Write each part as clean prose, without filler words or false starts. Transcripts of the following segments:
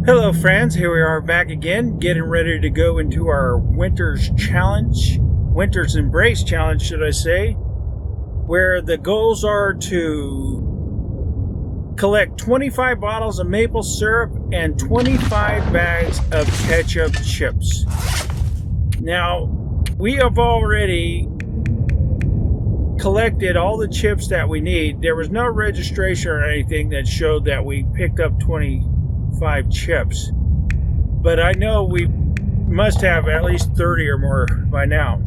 Hello friends, here we are back again, getting ready to go into our Winter's Challenge, Winter's Embrace Challenge should I say, where the goals are to collect 25 bottles of maple syrup and 25 bags of ketchup chips. Now, we have already collected all the chips that we need. There was no registration or anything that showed that we picked up 25 chips, but I know we must have at least 30 or more by now,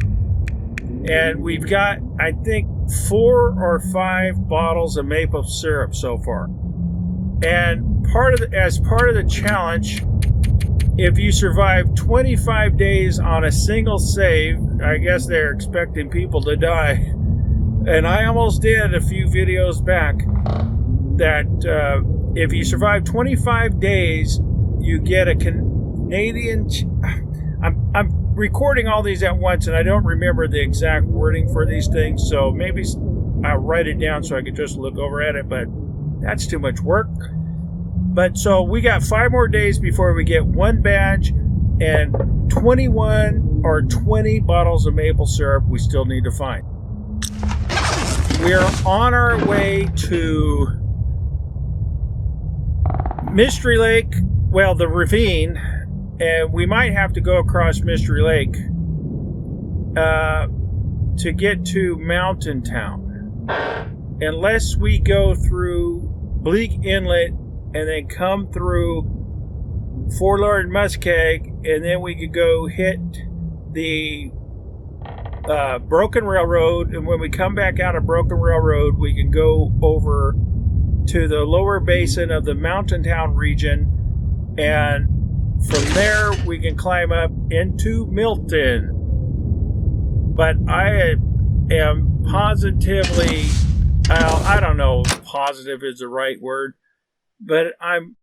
and we've got I think 4 or 5 bottles of maple syrup so far. And as part of the challenge, if you survive 25 days on a single save, I guess they're expecting people to die, and I almost did a few videos back that if you survive 25 days, you get a Canadian... I'm recording all these at once, and I don't remember the exact wording for these things, so maybe I'll write it down so I can just look over at it, but that's too much work. But so we got 5 more days before we get 1 badge and 21 or 20 bottles of maple syrup we still need to find. We're on our way to Mystery Lake, well, the Ravine, and we might have to go across Mystery Lake to get to Mountain Town, unless we go through Bleak Inlet and then come through Forlorn Muskeg, and then we could go hit the Broken Railroad, and when we come back out of Broken Railroad, we can go over to the lower basin of the Mountain Town region, and from there we can climb up into Milton. But I am positively, I don't know if positive is the right word, but I'm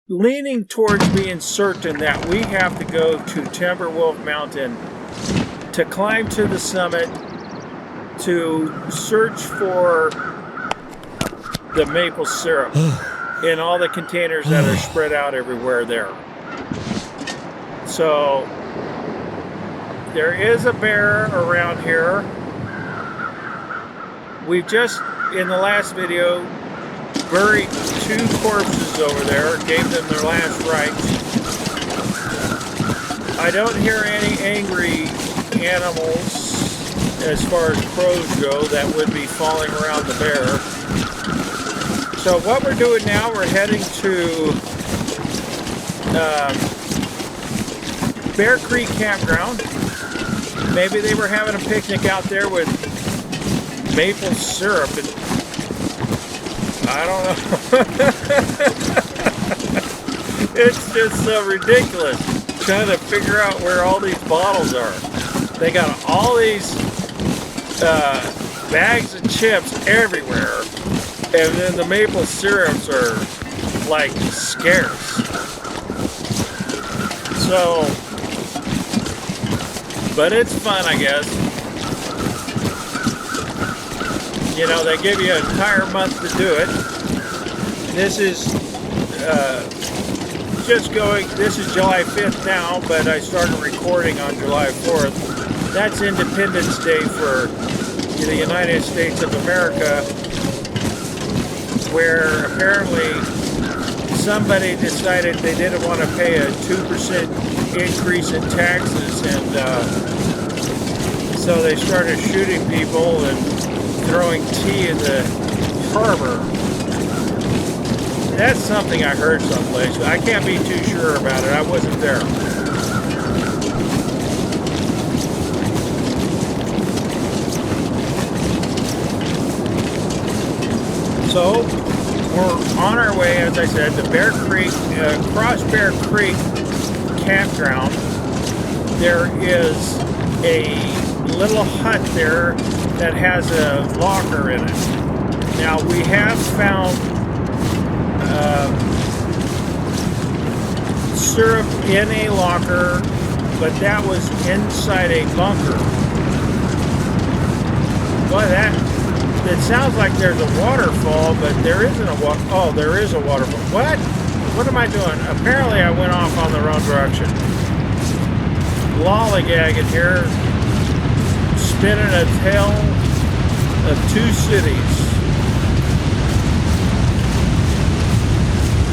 leaning towards being certain that we have to go to Timberwolf Mountain to climb to the summit to search for the maple syrup in all the containers that are spread out everywhere there. So there is a bear around here. We've just, in the last video, buried 2 corpses over there, gave them their last rites. I don't hear any angry animals as far as crows go that would be falling around the bear. So what we're doing now, we're heading to Bear Creek Campground. Maybe they were having a picnic out there with maple syrup, and I don't know. It's just so ridiculous trying to figure out where all these bottles are. They got all these bags of chips everywhere, and then the maple syrups are like scarce. So, but it's fun, I guess. You know, they give you an entire month to do it. This is this is July 5th now, but I started recording on July 4th. That's Independence Day for the United States of America, where apparently somebody decided they didn't want to pay a 2% increase in taxes, and so they started shooting people and throwing tea in the harbor. That's something I heard someplace. I can't be too sure about it. I wasn't there. So we're on our way, as I said, to Bear Creek, Cross Bear Creek Campground. There is a little hut there that has a locker in it. Now we have found syrup in a locker, but that was inside a bunker. Boy, it sounds like there's a waterfall, but there isn't a oh, there is a waterfall. What? What am I doing? Apparently I went off on the wrong direction. Lollygagging here. Spinning a tale of two cities.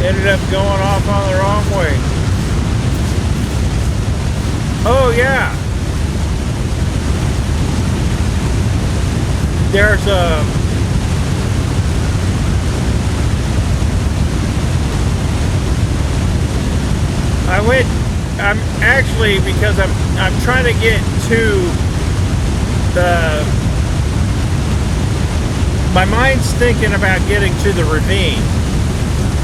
Ended up going off on the wrong way. Oh yeah. There's a I'm actually, because I'm trying to get to my mind's thinking about getting to the ravine,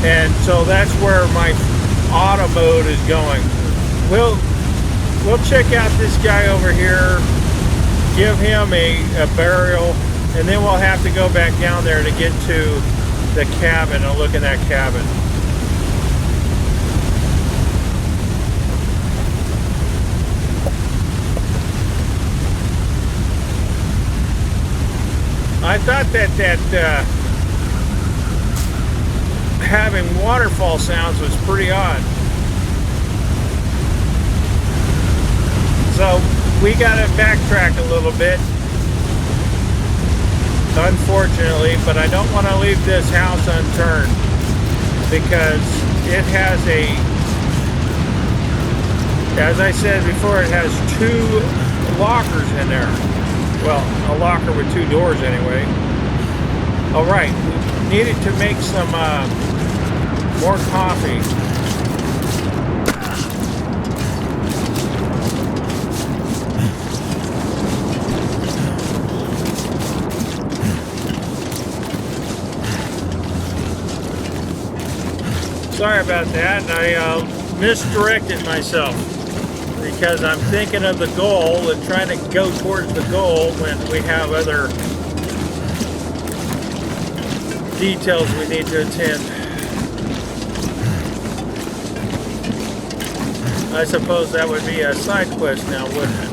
and so that's where my auto mode is going. We'll check out this guy over here, give him a burial, and then we'll have to go back down there to get to the cabin and look in that cabin. I thought that having waterfall sounds was pretty odd. So we got to backtrack a little bit, unfortunately, but I don't want to leave this house unturned because it has as I said before, it has 2 lockers in there. Well, a locker with 2 doors anyway. All right, we needed to make some more coffee. Sorry about that, I misdirected myself. Because I'm thinking of the goal and trying to go towards the goal when we have other details we need to attend. I suppose that would be a side quest now, wouldn't it?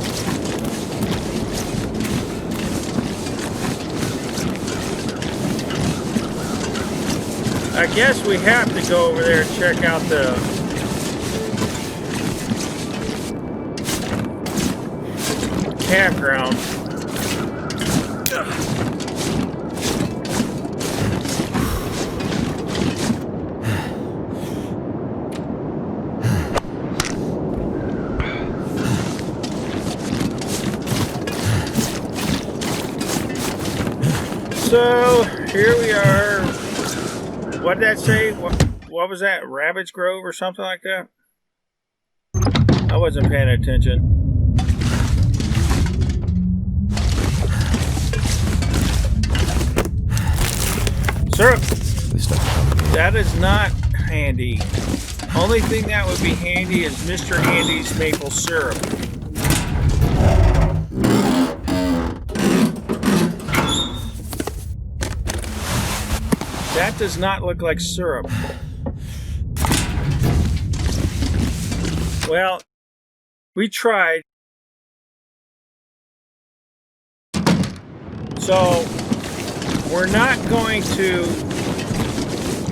I guess we have to go over there and check out the campground. So here we are. What did that say? What was that? Rabbit's Grove or something like that? I wasn't paying attention. Syrup. That is not handy. Only thing that would be handy is Mr. Handy's maple syrup. That does not look like syrup. Well, we tried. So we're not going to...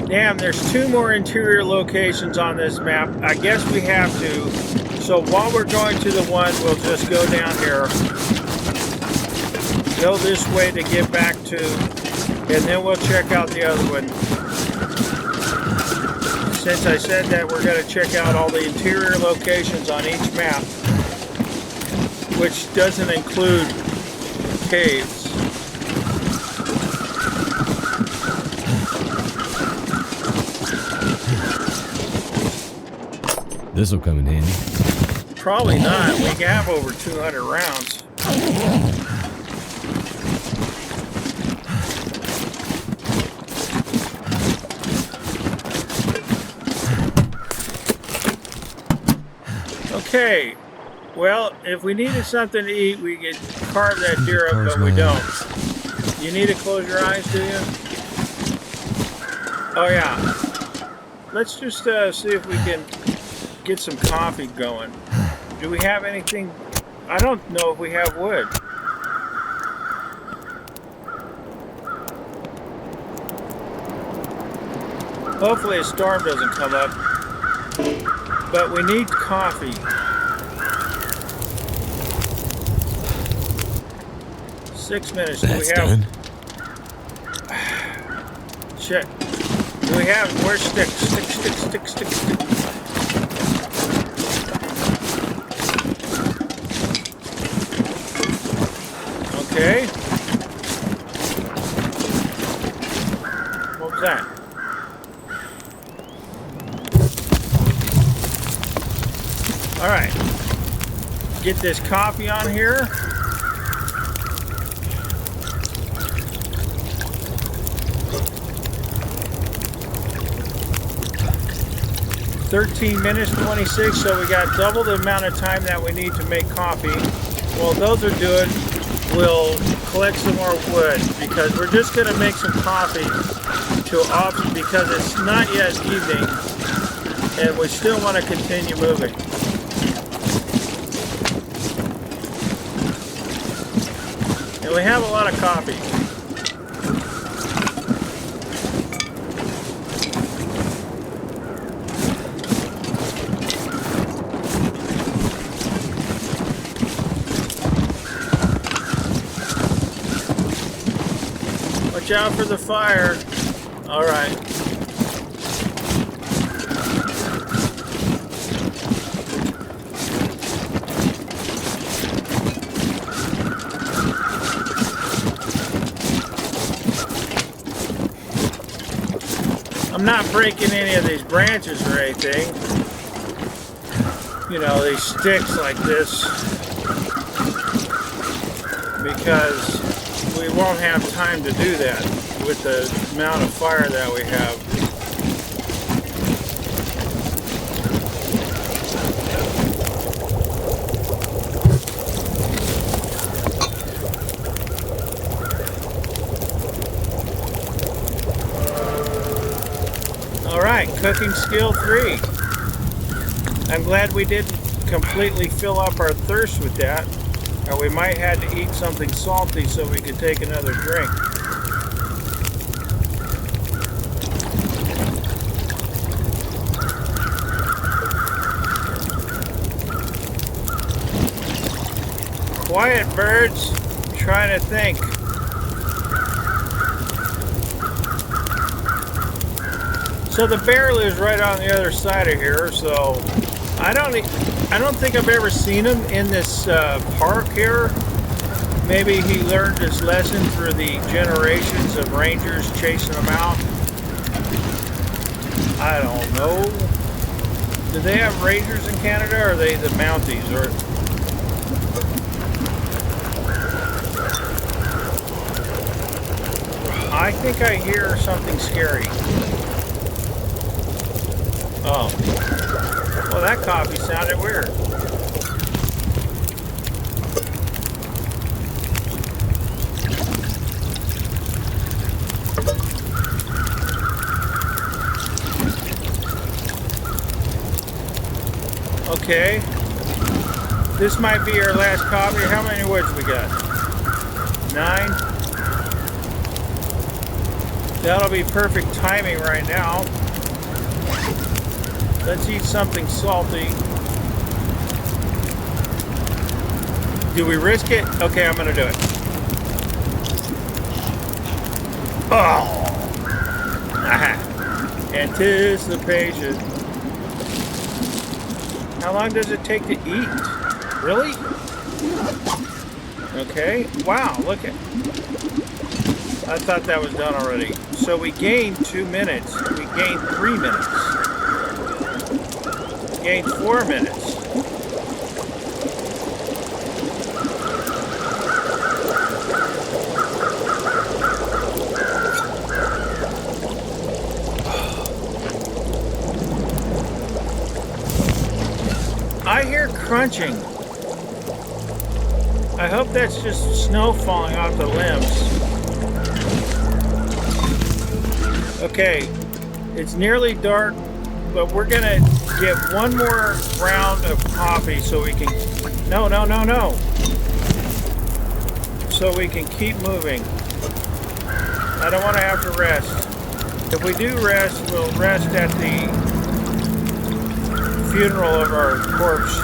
Damn, there's 2 more interior locations on this map. I guess we have to. So while we're going to the one, we'll just go down here. Go this way to get back to... And then we'll check out the other one. Since I said that, we're going to check out all the interior locations on each map. Which doesn't include caves. This will come in handy. Probably not. We have over 200 rounds. Okay. Well, if we needed something to eat, we could carve that deer up, but we don't. You need to close your eyes, do you? Oh, yeah. Let's just see if we can get some coffee going. Do we have anything? I don't know if we have wood. Hopefully a storm doesn't come up. But we need coffee. Six minutes. That's do we have? done. Shit. Do we have? Where's sticks? Stick. Okay. What was that? All right. Get this coffee on here. (13 minutes 26), so we got double the amount of time that we need to make coffee. While those are doing, we'll collect some more wood because we're just going to make some coffee to off because it's not yet evening and we still want to continue moving. And we have a lot of coffee. Watch out for the fire. All right. I'm not breaking any of these branches or anything. You know, these sticks like this because we won't have time to do that with the amount of fire that we have. All right, cooking skill 3. I'm glad we didn't completely fill up our thirst with that. Or we might have to eat something salty so we could take another drink. Quiet, birds. I'm trying to think. So the bear lives right on the other side of here, so I don't think I've ever seen him in this park here. Maybe he learned his lesson through the generations of rangers chasing him out. I don't know. Do they have rangers in Canada, or are they the Mounties? Or I think I hear something scary. Oh. Well, that coffee sounded weird. Okay. This might be our last coffee. How many woods we got? 9. That'll be perfect timing right now. Let's eat something salty. Do we risk it? Okay, I'm gonna do it. Oh! Aha! Anticipation. How long does it take to eat? Really? Okay. Wow, look at. I thought that was done already. So we gained 2 minutes. We gained 3 minutes. Gained 4 minutes. I hear crunching. I hope that's just snow falling off the limbs. Okay, it's nearly dark, but we're gonna get one more round of coffee so we can, no, so we can keep moving. I don't want to have to rest. If we do rest, we'll rest at the funeral of our corpse.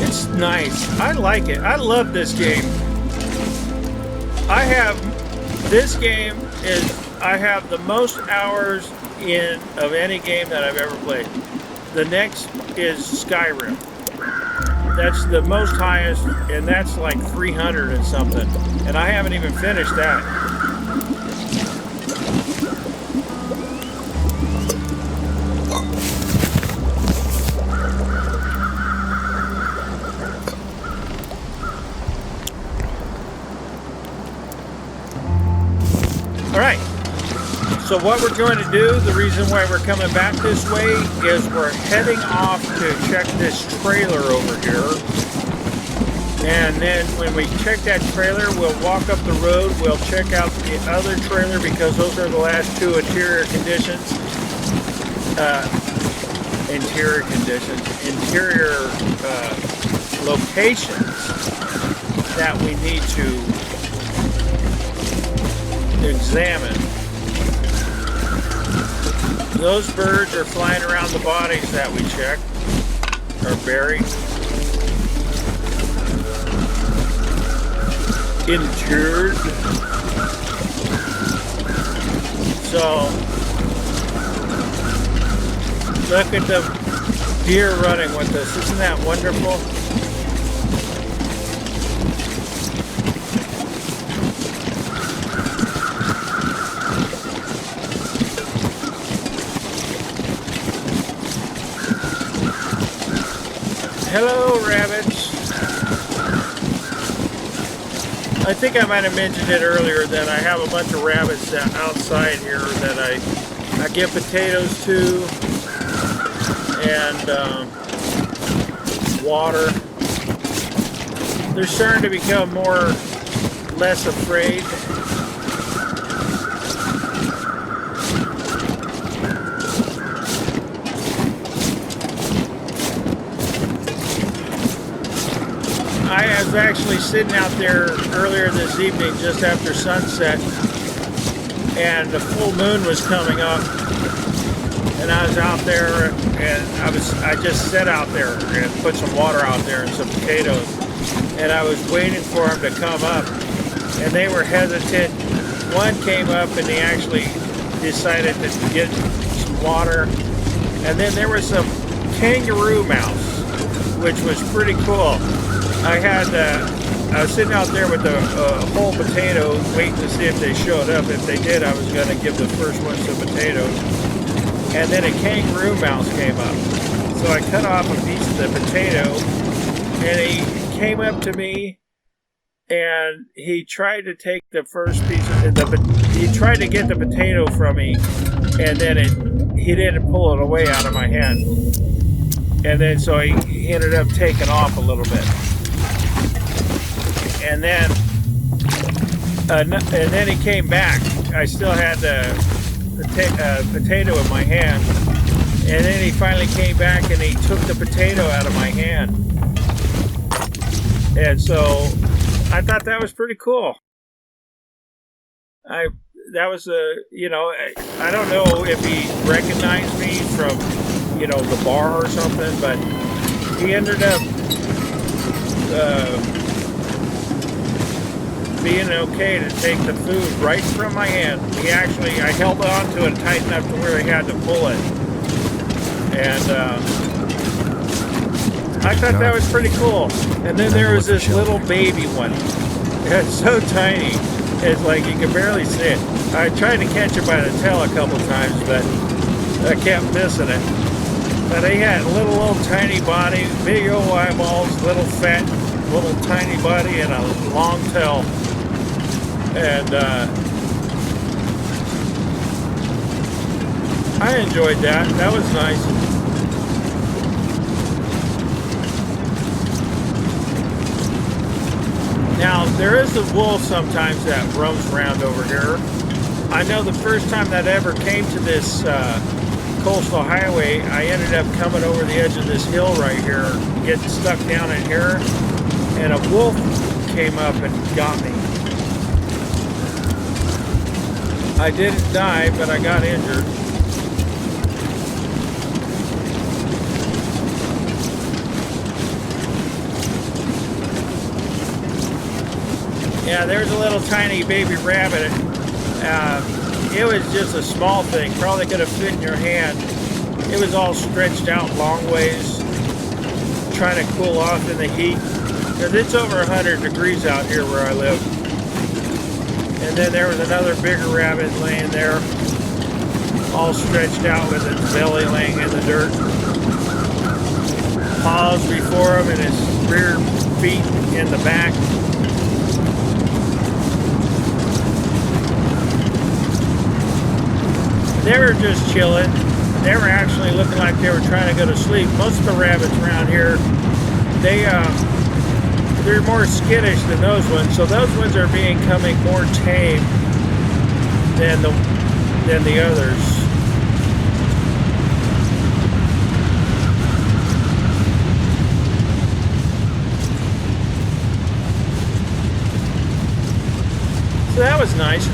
It's nice. I like it. I love this game. This game I have the most hours in of any game that I've ever played. The next is Skyrim. That's the most highest, and that's like 300 and something. And I haven't even finished that. All right, so what we're going to do, the reason why we're coming back this way is we're heading off to check this trailer over here. And then when we check that trailer, we'll walk up the road, we'll check out the other trailer because those are the last two interior locations that we need to examine. Those birds are flying around the bodies that we checked, are buried. Interred. So, look at the deer running with us. Isn't that wonderful? Hello, rabbits. I think I might have mentioned it earlier that I have a bunch of rabbits outside here that I give potatoes to and water. They're starting to become less afraid. I was actually sitting out there earlier this evening just after sunset and the full moon was coming up and I was out there and I just sat out there and put some water out there and some potatoes and I was waiting for them to come up and they were hesitant. One came up and he actually decided to get some water and then there was some kangaroo mouse which was pretty cool. I was sitting out there with a whole potato waiting to see if they showed up. If they did, I was going to give the first one some potatoes. And then a kangaroo mouse came up. So I cut off a piece of the potato and he came up to me and he tried to take the first piece of he tried to get the potato from me and then he didn't pull it away out of my hand. And then so he ended up taking off a little bit. And then he came back. I still had the potato in my hand. And then he finally came back and he took the potato out of my hand. And so I thought that was pretty cool. That was I don't know if he recognized me from, the bar or something, but he ended up being okay to take the food right from my hand. I held on to it tight enough to where he had to pull it. And I thought that was pretty cool. And then there was this little baby one. It's so tiny. It's like you can barely see it. I tried to catch it by the tail a couple times, but I kept missing it. But he had a little tiny body, big old eyeballs, little fat, little tiny body, and a long tail. And I enjoyed that. That was nice. Now, there is a wolf sometimes that roams around over here. I know the first time that I ever came to this coastal highway, I ended up coming over the edge of this hill right here, getting stuck down in here, and a wolf came up and got me. I didn't die, but I got injured. Yeah, there's a little tiny baby rabbit. It was just a small thing. Probably could have fit in your hand. It was all stretched out long ways, trying to cool off in the heat. Because it's over 100 degrees out here where I live. And then there was another bigger rabbit laying there, all stretched out with its belly laying in the dirt. Paws before him and his rear feet in the back. They were just chilling. They were actually looking like they were trying to go to sleep. Most of the rabbits around here, they're more skittish than those ones. So those ones are becoming more tame than the others. So that was nice.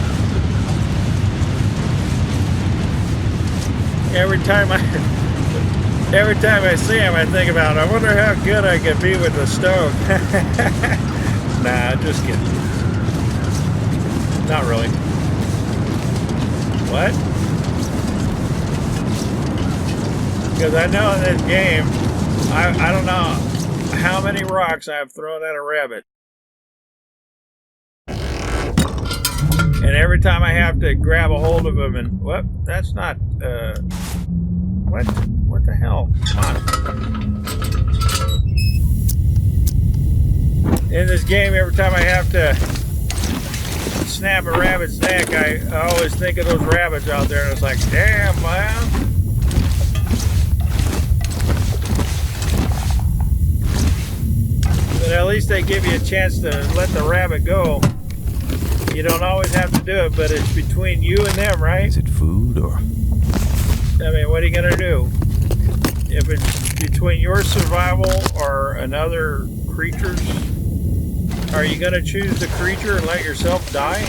Every time I see him, I think about, I wonder how good I could be with the stove. Nah, just kidding. Not really. What? Because I know in this game, I don't know how many rocks I've thrown at a rabbit. And every time I have to grab a hold of him and, what? That's not, what the hell? Come on. In this game, every time I have to snap a rabbit's neck, I always think of those rabbits out there, and it's like, damn, man. But at least they give you a chance to let the rabbit go. You don't always have to do it, but it's between you and them, right? Is it food or? I mean, what are you gonna do? If it's between your survival or another creature's, are you gonna choose the creature and let yourself die?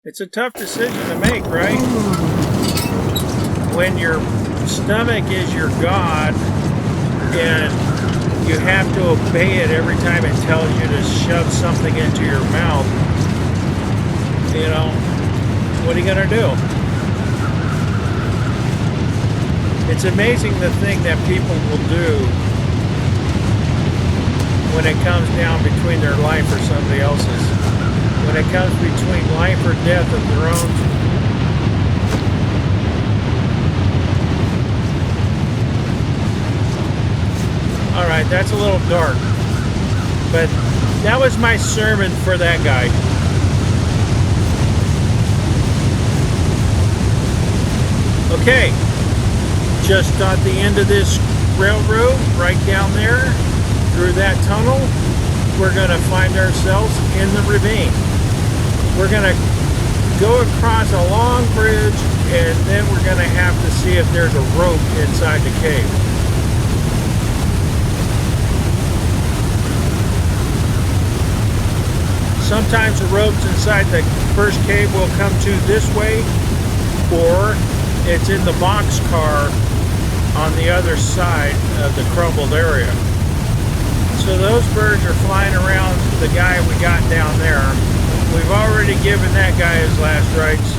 It's a tough decision to make, right? When your stomach is your god and you have to obey it every time it tells you to shove something into your mouth. You know, what are you going to do? It's amazing the thing that people will do when it comes down between their life or somebody else's. When it comes between life or death of their own. Alright, that's a little dark. But that was my sermon for that guy. Okay, just at the end of this railroad, right down there, through that tunnel, we're going to find ourselves in the ravine. We're going to go across a long bridge, and then we're going to have to see if there's a rope inside the cave. Sometimes the ropes inside the first cave will come to this way, or it's in the boxcar on the other side of the crumbled area. So those birds are flying around the guy we got down there. We've already given that guy his last rites.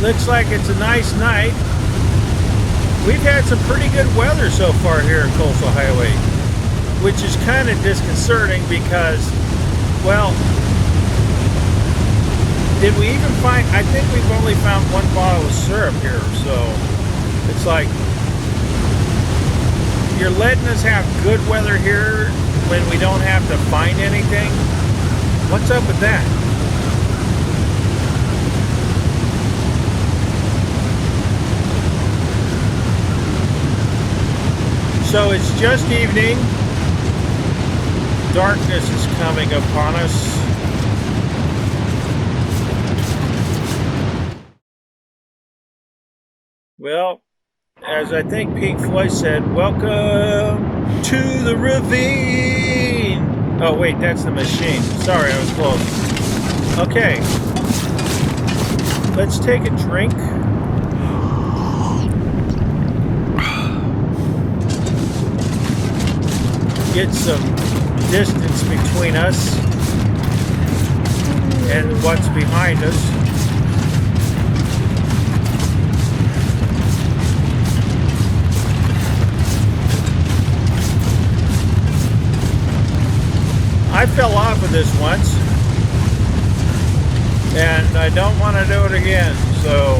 Looks like it's a nice night. We've had some pretty good weather so far here in Coastal Highway, which is kind of disconcerting because, well, did we even find, I think we've only found one bottle of syrup here, so it's like, you're letting us have good weather here when we don't have to find anything? What's up with that? So it's just evening. Darkness is coming upon us. Well, as I think Pink Floyd said, welcome to the ravine. Oh wait, that's the machine. Sorry, I was close. Okay. Let's take a drink. Get some distance between us and what's behind us. I fell off of this once, and I don't want to do it again, so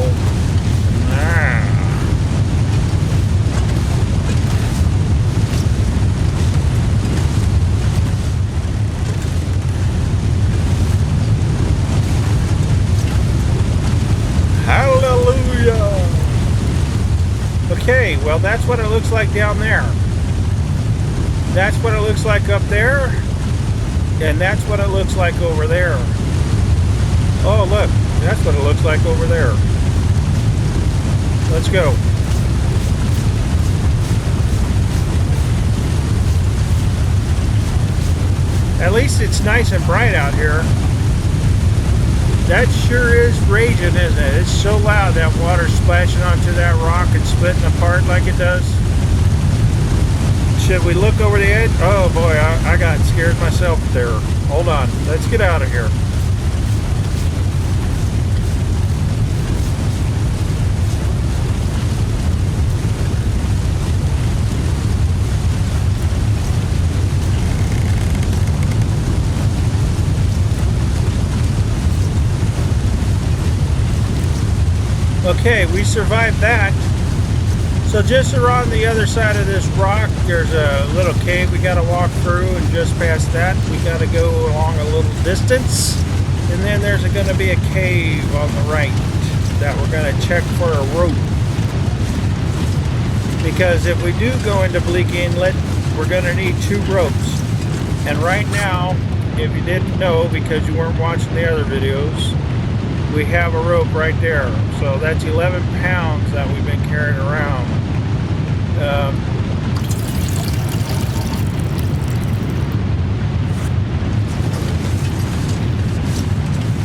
hallelujah. Okay, well that's what it looks like down there. That's what it looks like up there. And that's what it looks like over there. Oh, look. That's what it looks like over there. Let's go. At least it's nice and bright out here. That sure is raging, isn't it? It's so loud, that water splashing onto that rock and splitting apart like it does. Should we look over the edge? Oh boy, I got scared myself there. Hold on, let's get out of here. Okay, we survived that. So just around the other side of this rock, there's a little cave we got to walk through, and just past that, we got to go along a little distance, and then there's going to be a cave on the right that we're going to check for a rope. Because if we do go into Bleak Inlet, we're going to need 2 ropes. And right now, if you didn't know because you weren't watching the other videos, we have a rope right there. So that's 11 pounds that we've been carrying around.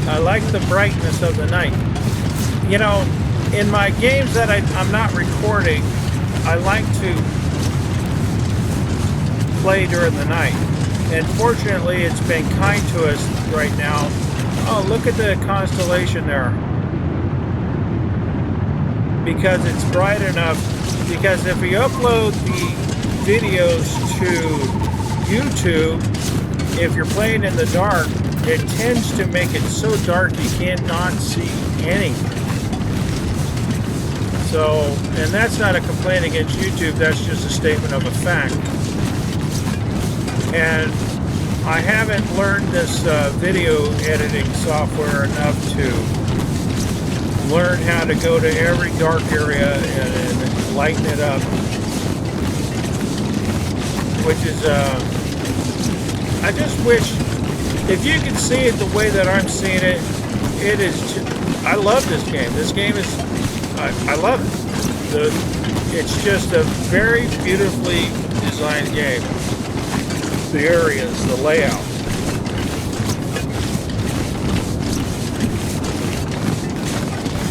I like the brightness of the night. You know, in my games that I'm not recording, I like to play during the night. And fortunately, it's been kind to us right now. Oh, look at the constellation there. Because it's bright enough. Because if we upload the videos to YouTube, if you're playing in the dark, it tends to make it so dark you cannot see anything. So, and that's not a complaint against YouTube, that's just a statement of a fact. And I haven't learned this video editing software enough to learn how to go to every dark area and lighten it up. Which is, I just wish, if you could see it the way that I'm seeing it, it is, I love this game. This game is, I love it. It's just a very beautifully designed game. The areas, the layout.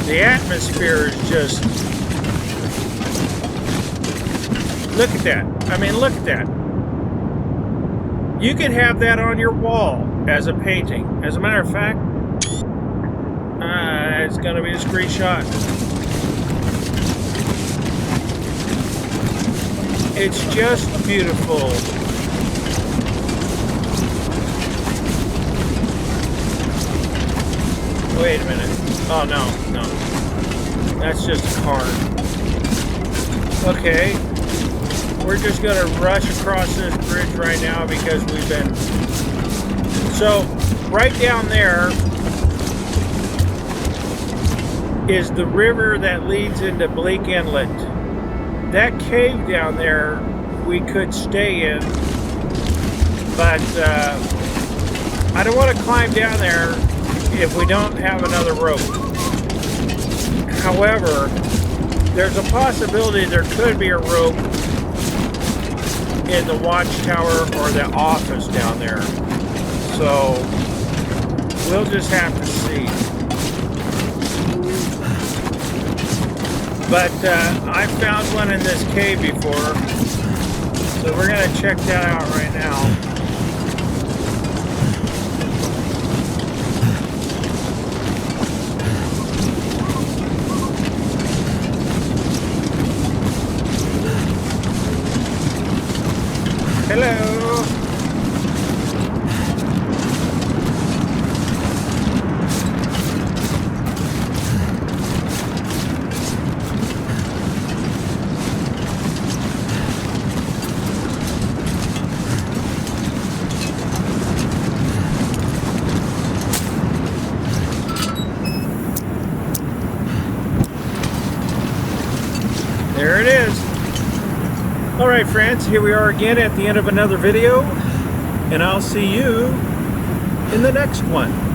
The atmosphere is just, look at that. I mean, look at that. You could have that on your wall as a painting. As a matter of fact, it's going to be a screenshot. It's just beautiful. Wait a minute. Oh, no. That's just a car. Okay. We're just going to rush across this bridge right now because we've been... So, right down there is the river that leads into Bleak Inlet. That cave down there, we could stay in, but I don't want to climb down there if we don't have another rope. However, there's a possibility there could be a rope in the watchtower or the office down there. So we'll just have to see. But I found one in this cave before, so we're going to check that out right now. Hello. There it is. All right, friends, here we are again at the end of another video, and I'll see you in the next one.